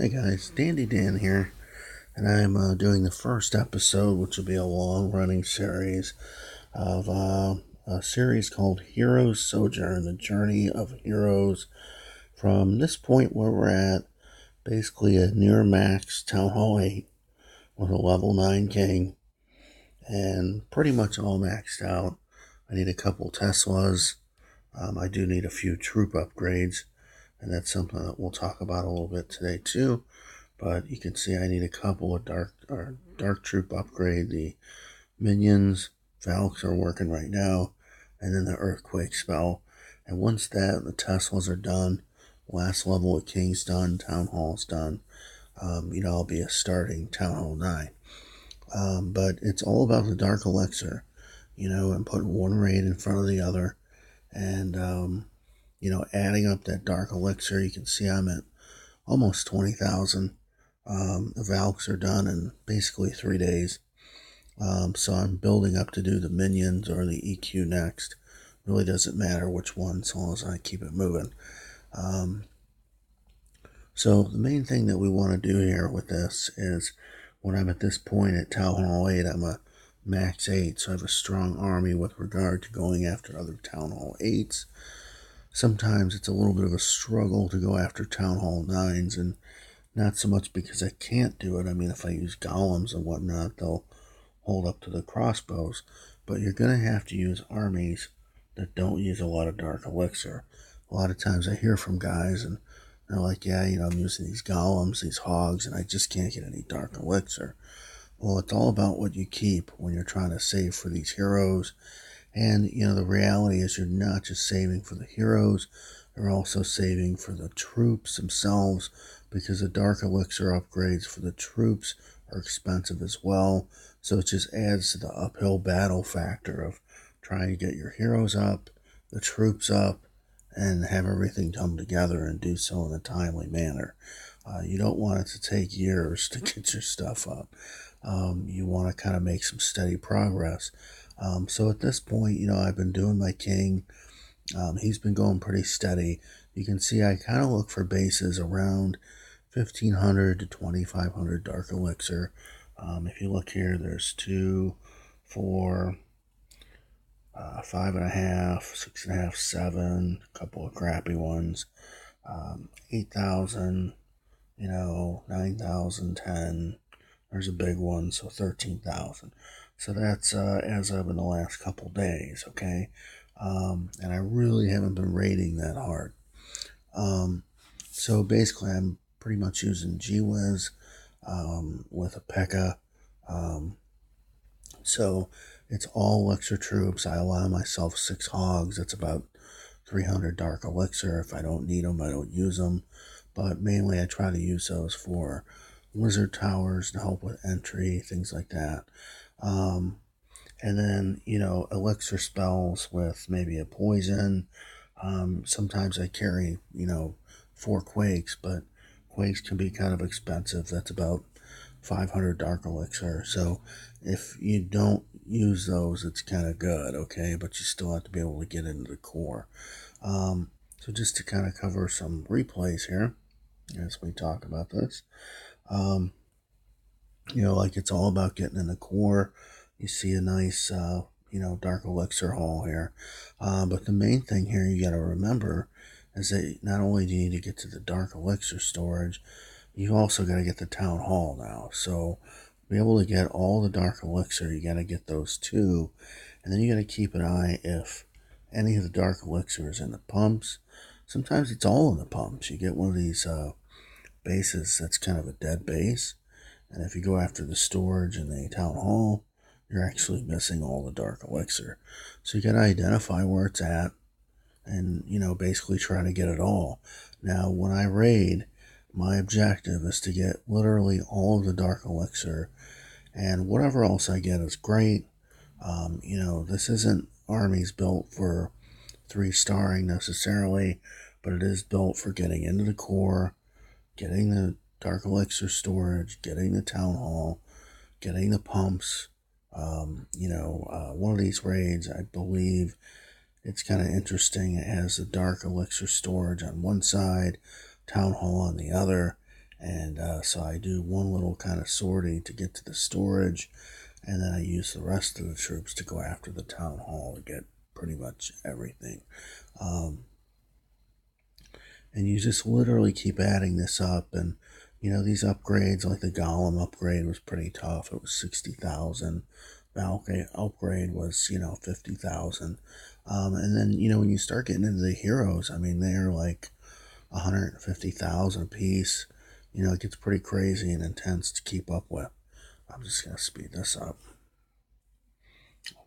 Hey guys, Dandy Dan here, and I'm doing the first episode, which will be a long-running series of a series called Heroes Sojourn, the journey of heroes from this point where we're at, basically a near max Town Hall 8 with a level 9 king, and pretty much all maxed out. I need a couple Teslas. I do need a few troop upgrades, and that's something that we'll talk about a little bit today too. But you can see I need a couple of dark troop upgrade. The minions, Valks are working right now, and then the earthquake spell. And once that, the Teslas are done, last level of King's done, Town Hall's done. I'll be starting Town Hall 9. But it's all about the Dark Elixir, and putting one raid in front of the other. And, adding up that Dark Elixir, you can see I'm at almost 20,000. The Valks are done in basically 3 days. So I'm building up to do the minions or the EQ next. Really doesn't matter which one, as long as I keep it moving. So the main thing that we want to do here with this is, when I'm at this point at Town Hall 8, I'm a max 8, so I have a strong army with regard to going after other Town Hall 8s. Sometimes it's a little bit of a struggle to go after Town Hall 9s, and not so much because I can't do it. I mean, if I use golems and whatnot, they'll hold up to the crossbows. But you're going to have to use armies that don't use a lot of Dark Elixir. A lot of times I hear from guys and they're like, yeah, I'm using these golems, these hogs, and I just can't get any Dark Elixir. Well, it's all about what you keep when you're trying to save for these heroes. And, the reality is you're not just saving for the heroes, you're also saving for the troops themselves, because the Dark Elixir upgrades for the troops are expensive as well. So it just adds to the uphill battle factor of trying to get your heroes up, the troops up, and have everything come together and do so in a timely manner. You don't want it to take years to get your stuff up. You want to kind of make some steady progress. So at this point, I've been doing my king. He's been going pretty steady. You can see I kind of look for bases around 1,500 to 2,500 Dark Elixir. If you look here, there's 2, 4, 5.5, 6.5, 7, a couple of crappy ones, 8,000, 9,000, 10. There's a big one, so 13,000. So that's as of in the last couple days, okay? And I really haven't been raiding that hard. So basically, I'm pretty much using GWiz with a P.E.K.K.A. So it's all elixir troops. I allow myself 6 hogs. That's about 300 Dark Elixir. If I don't need them, I don't use them. But mainly I try to use those for wizard towers to help with entry, things like that. And then, elixir spells with maybe a poison. Sometimes I carry, 4 quakes, but quakes can be kind of expensive. That's about 500 Dark Elixir. So if you don't use those, it's kind of good, okay? But you still have to be able to get into the core. So just to kind of cover some replays here as we talk about this. It's all about getting in the core. You see a nice, Dark Elixir haul here. But the main thing here you got to remember is that not only do you need to get to the Dark Elixir storage, you also got to get the Town Hall now. So to be able to get all the Dark Elixir, you got to get those 2. And then you got to keep an eye if any of the Dark Elixir is in the pumps. Sometimes it's all in the pumps. You get one of these bases that's kind of a dead base. And if you go after the storage in the Town Hall, you're actually missing all the Dark Elixir. So you got to identify where it's at and, basically try to get it all. Now, when I raid, my objective is to get literally all of the Dark Elixir, and whatever else I get is great. This isn't armies built for 3-starring necessarily, but it is built for getting into the core, getting the Dark Elixir storage, getting the Town Hall, getting the pumps. One of these raids, I believe it's kind of interesting. It has the Dark Elixir storage on one side, Town Hall on the other, And so I do one little kind of sortie to get to the storage, and then I use the rest of the troops to go after the town hall to get pretty much everything. And you just literally keep adding this up. And these upgrades, like the golem upgrade was pretty tough. It was 60,000. Valkyrie upgrade was 50,000. And then when you start getting into the heroes, I mean, they're like 150,000 a piece. It gets pretty crazy and intense to keep up with. I'm just gonna speed this up.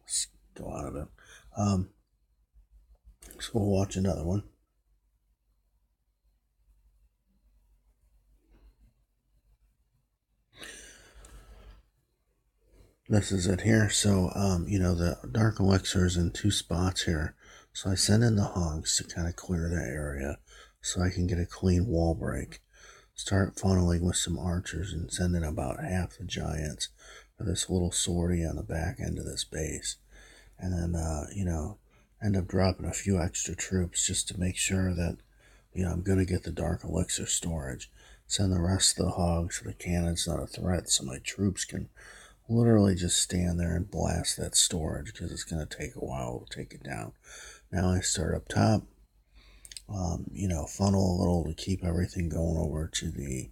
Let's go out of it. So we'll watch another one. This is it here. So, the dark elixir is in two spots here. So I send in the hogs to kind of clear that area so I can get a clean wall break. Start funneling with some archers and send in about half the giants for this little sortie on the back end of this base. And then, end up dropping a few extra troops just to make sure that, I'm going to get the dark elixir storage. Send the rest of the hogs so the cannon's not a threat so my troops can literally just stand there and blast that storage because it's going to take a while to take it down. Now I start up top, funnel a little to keep everything going over to the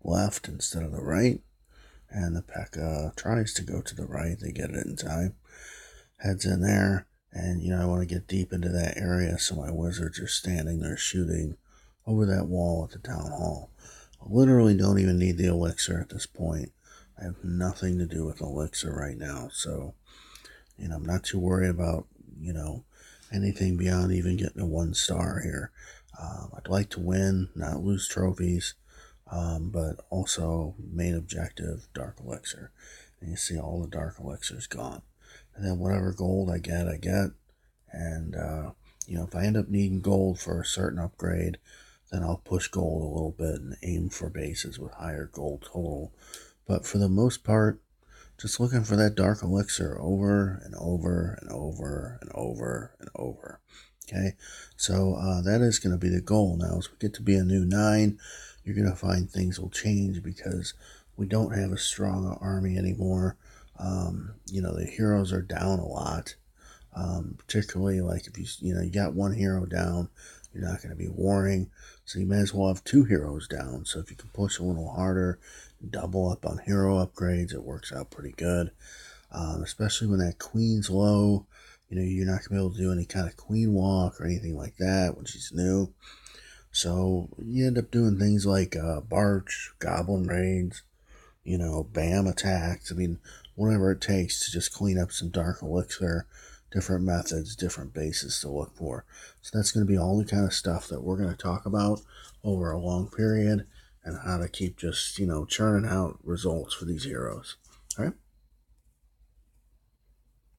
left instead of the right. And the P.E.K.K.A. tries to go to the right. They get it in time. Heads in there. And, I want to get deep into that area so my wizards are standing there shooting over that wall at the town hall. I literally don't even need the elixir at this point. I have nothing to do with elixir right now. So, I'm not too worried about, anything beyond even getting a 1 star here. I'd like to win, not lose trophies, but also main objective, dark elixir. And you see all the dark elixirs gone. And then whatever gold I get. And, if I end up needing gold for a certain upgrade, then I'll push gold a little bit and aim for bases with higher gold total. But for the most part, just looking for that dark elixir over and over and over and over and over. Okay, so that is going to be the goal. Now, as we get to be a new 9, you're going to find things will change because we don't have a strong army anymore. The heroes are down a lot. Particularly like if you got 1 hero down, you're not going to be warring, so you may as well have 2 heroes down. So if you can push a little harder, double up on hero upgrades, it works out pretty good. Especially when that queen's low, you're not going to be able to do any kind of queen walk or anything like that when she's new. So you end up doing things like barch, goblin raids, bam attacks. I mean, whatever it takes to just clean up some dark elixir, different methods, different bases to look for. So that's going to be all the kind of stuff that we're going to talk about over a long period and how to keep just, churning out results for these heroes. All right.